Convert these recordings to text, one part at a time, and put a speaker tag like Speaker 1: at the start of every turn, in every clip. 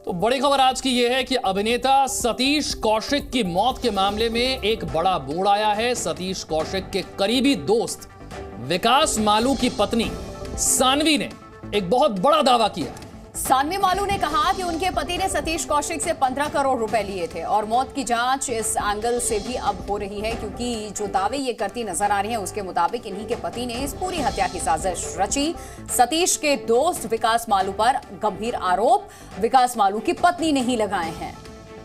Speaker 1: तो बड़ी खबर आज की यह है कि अभिनेता सतीश कौशिक की मौत के मामले में एक बड़ा मोड़ आया है। सतीश कौशिक के करीबी दोस्त विकास मालू की पत्नी सानवी ने एक बहुत बड़ा दावा किया।
Speaker 2: सानवी मालू ने कहा कि उनके पति ने सतीश कौशिक से 15 करोड़ रुपए लिए थे और मौत की जांच इस एंगल से भी अब हो रही है, क्योंकि जो दावे ये करती नजर आ रही हैं उसके मुताबिक इन्हीं के पति ने इस पूरी हत्या की साजिश रची। सतीश के दोस्त विकास मालू पर गंभीर आरोप विकास मालू की पत्नी ने ही लगाए हैं।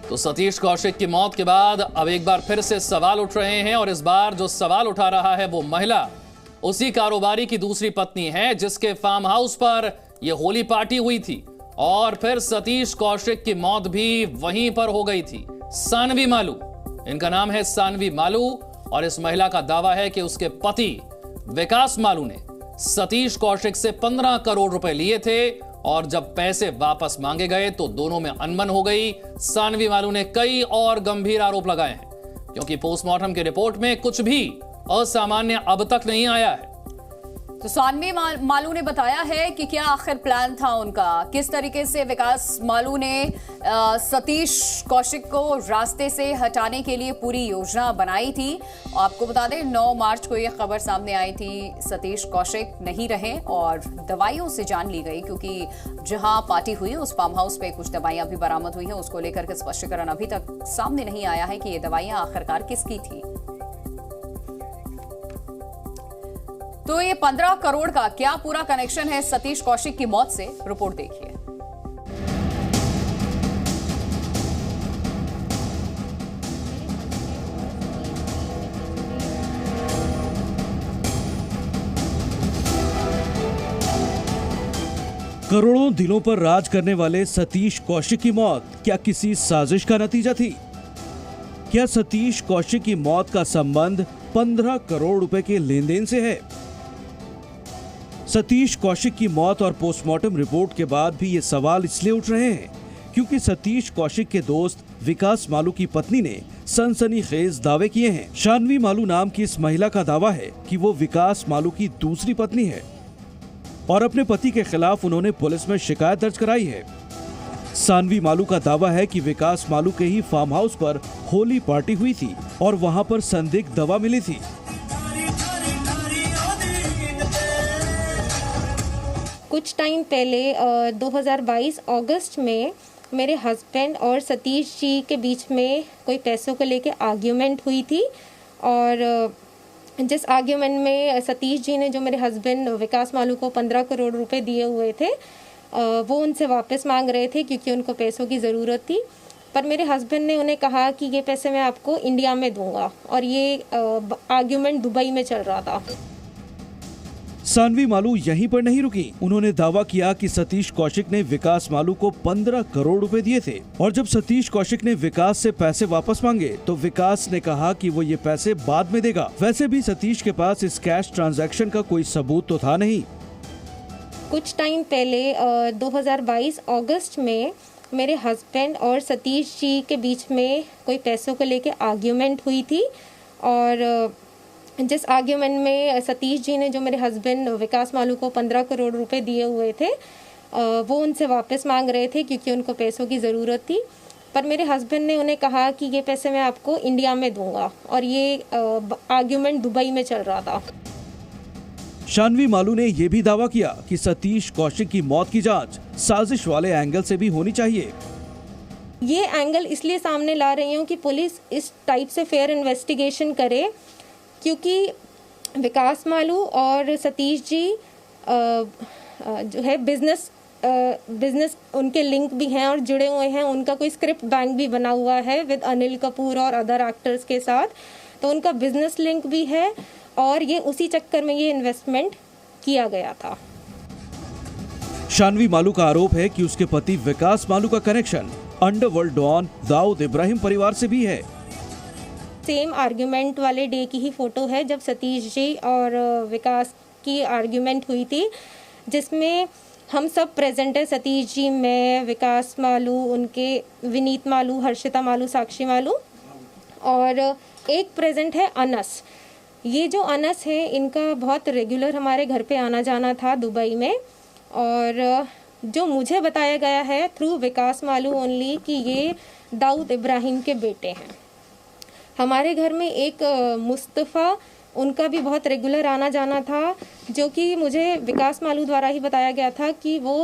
Speaker 1: तो सतीश कौशिक की मौत के बाद अब एक बार फिर से सवाल उठ रहे हैं और इस बार जो सवाल उठा रहा है वो महिला उसी कारोबारी की दूसरी पत्नी है जिसके फार्म हाउस पर यह होली पार्टी हुई थी और फिर सतीश कौशिक की मौत भी वहीं पर हो गई थी। सानवी मालू, इनका नाम है सानवी मालू और इस महिला का दावा है कि उसके पति विकास मालू ने सतीश कौशिक से 15 करोड़ रुपए लिए थे और जब पैसे वापस मांगे गए तो दोनों में अनबन हो गई। सानवी मालू ने कई और गंभीर आरोप लगाए हैं क्योंकि पोस्टमार्टम की रिपोर्ट में कुछ भी असामान्य अब तक नहीं आया है।
Speaker 2: तो सानवी मालू ने बताया है कि क्या आखिर प्लान था उनका, किस तरीके से विकास मालू ने सतीश कौशिक को रास्ते से हटाने के लिए पूरी योजना बनाई थी। आपको बता दें 9 मार्च को यह खबर सामने आई थी, सतीश कौशिक नहीं रहे और दवाइयों से जान ली गई, क्योंकि जहां पार्टी हुई उस फार्म हाउस पे कुछ दवाइयां भी बरामद हुई हैं। उसको लेकर के स्पष्टीकरण अभी तक सामने नहीं आया है कि ये दवाइयां आखिरकार किसकी थी। तो ये 15 करोड़ का क्या पूरा कनेक्शन है सतीश कौशिक की मौत से, रिपोर्ट देखिए।
Speaker 3: करोड़ों दिलों पर राज करने वाले सतीश कौशिक की मौत क्या किसी साजिश का नतीजा थी? क्या सतीश कौशिक की मौत का संबंध 15 करोड़ रुपए के लेन देन से है? सतीश कौशिक की मौत और पोस्टमार्टम रिपोर्ट के बाद भी ये सवाल इसलिए उठ रहे हैं क्योंकि सतीश कौशिक के दोस्त विकास मालू की पत्नी ने सनसनीखेज दावे किए हैं। सानवी मालू नाम की इस महिला का दावा है कि वो विकास मालू की दूसरी पत्नी है और अपने पति के खिलाफ उन्होंने पुलिस में शिकायत दर्ज कराई है। सानवी मालू का दावा है कि विकास मालू के ही फार्म हाउस पर होली पार्टी हुई थी और वहां पर संदिग्ध दवा मिली थी।
Speaker 4: कुछ टाइम पहले 2022 अगस्त में मेरे हस्बैंड और सतीश जी के बीच में कोई पैसों को लेके आर्ग्यूमेंट हुई थी और जिस आर्ग्यूमेंट में सतीश जी ने जो मेरे हस्बैंड विकास मालू को 15 करोड़ रुपए दिए हुए थे वो उनसे वापस मांग रहे थे क्योंकि उनको पैसों की ज़रूरत थी। पर मेरे हस्बैंड ने उन्हें कहा कि ये पैसे मैं आपको इंडिया में दूंगा और ये आर्ग्यूमेंट दुबई में चल रहा था।
Speaker 3: सानवी मालू यहीं पर नहीं रुकी। उन्होंने दावा किया कि सतीश कौशिक ने विकास मालू को 15 करोड़ रुपए दिए थे और जब सतीश कौशिक ने विकास से पैसे वापस मांगे तो विकास ने कहा कि वो ये पैसे बाद में देगा। वैसे भी सतीश के पास इस कैश ट्रांजैक्शन का कोई सबूत तो था नहीं।
Speaker 4: कुछ टाइम पहले 2022 अगस्त में मेरे हस्बैंड और सतीश जी के बीच में कोई पैसों को लेके आर्ग्यूमेंट हुई थी और जिस आर्ग्यूमेंट में सतीश जी ने जो मेरे हस्बैंड विकास मालू को 15 करोड़ रुपए दिए हुए थे वो उनसे वापस मांग रहे थे क्योंकि उनको पैसों की ज़रूरत थी। पर मेरे हस्बैंड ने उन्हें कहा कि ये पैसे मैं आपको इंडिया में दूंगा और ये आर्ग्यूमेंट दुबई में चल रहा था।
Speaker 3: सानवी मालू ने यह भी दावा किया कि सतीश कौशिक की मौत की जांच साजिश वाले एंगल से भी होनी चाहिए।
Speaker 4: ये एंगल इसलिए सामने ला रही हूँ कि पुलिस इस टाइप से फेयर इन्वेस्टिगेशन करे, क्योंकि विकास मालू और सतीश जी जो है बिजनेस उनके लिंक भी हैं और जुड़े हुए हैं। उनका कोई स्क्रिप्ट बैंक भी बना हुआ है विद अनिल कपूर और अदर एक्टर्स के साथ, तो उनका बिजनेस लिंक भी है और ये उसी चक्कर में ये इन्वेस्टमेंट किया गया था।
Speaker 3: सानवी मालू का आरोप है कि उसके पति विकास मालू का connection underworld don Dawood Ibrahim परिवार से भी है।
Speaker 4: सेम आर्ग्यूमेंट वाले डे की ही फोटो है जब सतीश जी और विकास की आर्ग्यूमेंट हुई थी, जिसमें हम सब प्रेजेंट है। सतीश जी, मैं, विकास मालू, उनके विनीत मालू, हर्षिता मालू, साक्षी मालू और एक प्रेजेंट है अनस। ये जो अनस है इनका बहुत रेगुलर हमारे घर पे आना जाना था दुबई में और जो मुझे बताया गया है थ्रू विकास मालू ओनली कि ये दाऊद इब्राहिम के बेटे हैं। हमारे घर में एक मुस्तफ़ा, उनका भी बहुत रेगुलर आना जाना था, जो कि मुझे विकास मालू द्वारा ही बताया गया था कि वो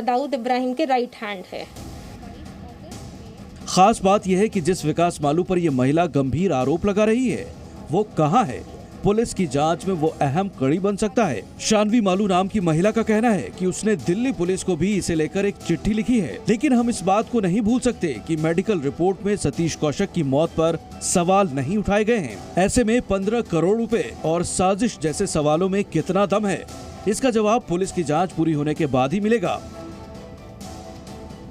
Speaker 4: दाऊद इब्राहिम के राइट हैंड है।
Speaker 3: खास बात यह है कि जिस विकास मालू पर यह महिला गंभीर आरोप लगा रही है वो कहां है? पुलिस की जांच में वो अहम कड़ी बन सकता है। शानवी मालू नाम की महिला का कहना है कि उसने दिल्ली पुलिस को भी इसे लेकर एक चिट्ठी लिखी है, लेकिन हम इस बात को नहीं भूल सकते कि मेडिकल रिपोर्ट में सतीश कौशिक की मौत पर सवाल नहीं उठाए गए हैं। ऐसे में 15 करोड़ रुपए और साजिश जैसे सवालों में कितना दम है, इसका जवाब पुलिस की जाँच पूरी होने के बाद ही मिलेगा।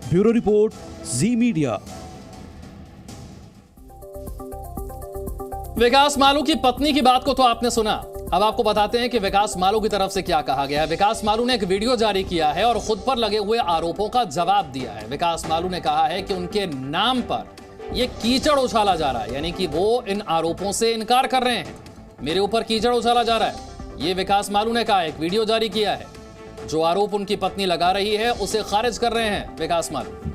Speaker 3: ब्यूरो रिपोर्ट, जी मीडिया।
Speaker 1: विकास मालू की पत्नी की बात को तो आपने सुना, अब आपको बताते हैं कि विकास मालू की तरफ से क्या कहा गया है। विकास मालू ने एक वीडियो जारी किया है और खुद पर लगे हुए आरोपों का जवाब दिया है। विकास मालू ने कहा है कि उनके नाम पर यह कीचड़ उछाला जा रहा है, यानी कि वो इन आरोपों से इनकार कर रहे हैं। मेरे ऊपर कीचड़ उछाला जा रहा है, ये विकास मालू ने कहा, एक वीडियो जारी किया है। जो आरोप उनकी पत्नी लगा रही है उसे खारिज कर रहे हैं विकास मालू।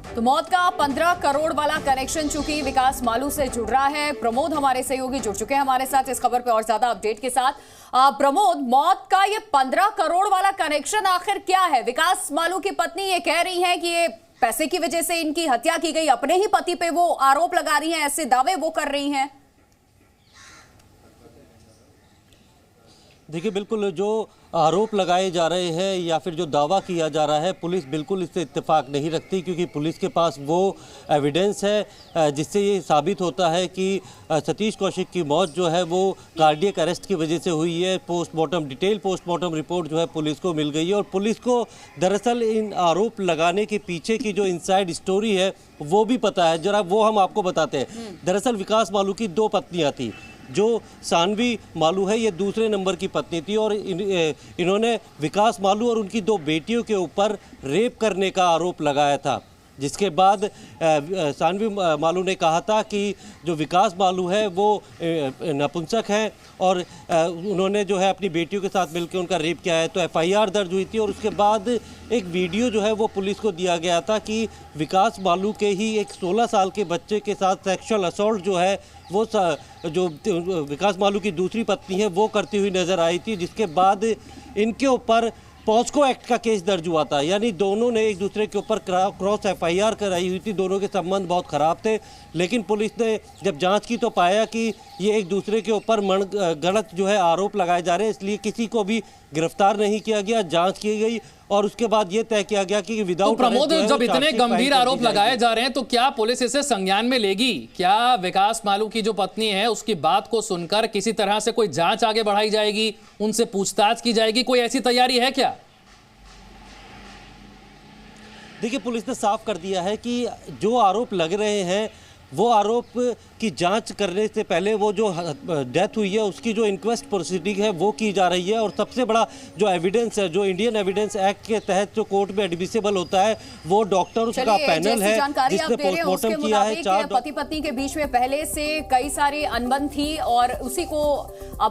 Speaker 2: तो मौत का 15 करोड़ वाला कनेक्शन चूंकि विकास मालू से जुड़ रहा है। प्रमोद हमारे सहयोगी जुड़ चुके हैं हमारे साथ इस खबर पे और ज्यादा अपडेट के साथ। प्रमोद, मौत का ये 15 करोड़ वाला कनेक्शन आखिर क्या है? विकास मालू की पत्नी ये कह रही है कि ये पैसे की वजह से इनकी हत्या की गई, अपने ही पति पे वो आरोप लगा रही हैं, ऐसे दावे वो कर रही हैं।
Speaker 5: देखिए, बिल्कुल जो आरोप लगाए जा रहे हैं या फिर जो दावा किया जा रहा है, पुलिस बिल्कुल इससे इत्तेफाक नहीं रखती, क्योंकि पुलिस के पास वो एविडेंस है जिससे ये साबित होता है कि सतीश कौशिक की मौत जो है वो कार्डियक अरेस्ट की वजह से हुई है। डिटेल पोस्टमार्टम रिपोर्ट जो है पुलिस को मिल गई है और पुलिस को दरअसल इन आरोप लगाने के पीछे की जो इनसाइड स्टोरी है वो भी पता है। जरा वो हम आपको बताते हैं। दरअसल विकास मालू की 2 पत्नियाँ थी। जो शानवी मालू है ये दूसरे नंबर की पत्नी थी और इन्होंने विकास मालू और उनकी 2 बेटियों के ऊपर रेप करने का आरोप लगाया था, जिसके बाद शानवी मालू ने कहा था कि जो विकास मालू है वो नपुंसक हैं और उन्होंने जो है अपनी बेटियों के साथ मिलकर उनका रेप किया है। तो FIR दर्ज हुई थी और उसके बाद एक वीडियो जो है वो पुलिस को दिया गया था कि विकास मालू के ही एक 16 साल के बच्चे के साथ सेक्सुअल असॉल्ट जो है वो जो विकास मालू की दूसरी पत्नी है वो करती हुई नज़र आई थी, जिसके बाद इनके ऊपर पॉस्को एक्ट का केस दर्ज हुआ था। यानी दोनों ने एक दूसरे के ऊपर क्रॉस FIR कराई हुई थी। दोनों के संबंध बहुत ख़राब थे, लेकिन पुलिस ने जब जांच की तो पाया कि ये एक दूसरे के ऊपर गलत जो है आरोप लगाए जा रहे हैं, इसलिए किसी को भी गिरफ्तार नहीं किया गया। जांच की गई और उसके बाद ये तय किया गया कि विदाउट
Speaker 1: प्रमोद, जब इतने गंभीर आरोप लगाए जा रहे हैं तो क्या पुलिस इसे संज्ञान में लेगी? क्या विकास मालू की जो पत्नी है उसकी बात को सुनकर किसी तरह से कोई जांच आगे बढ़ाई जाएगी, उनसे पूछताछ की जाएगी? कोई ऐसी तैयारी है क्या?
Speaker 5: देखिए, पुलिस ने साफ कर दिया है कि जो आरोप लग रहे हैं वो आरोप की जांच करने से पहले वो जो डेथ हुई है उसकी जो इंक्वेस्ट प्रोसीडिंग है वो की जा रही है। और सबसे बड़ा जो एविडेंस है, जो इंडियन एविडेंस एक्ट के तहत जो कोर्ट में एडमिसिबल होता है, वो डॉक्टरों का पैनल है जिसने पोस्टमार्टम किया है। 4
Speaker 2: पति पत्नी के बीच में पहले से कई सारी अनबन थी और उसी को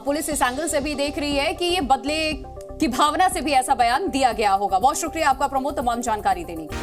Speaker 2: पुलिस इस एंगल से भी देख रही है कि ये बदले की भावना से भी ऐसा बयान दिया गया होगा। बहुत शुक्रिया आपका प्रमोद, तमाम जानकारी देने की।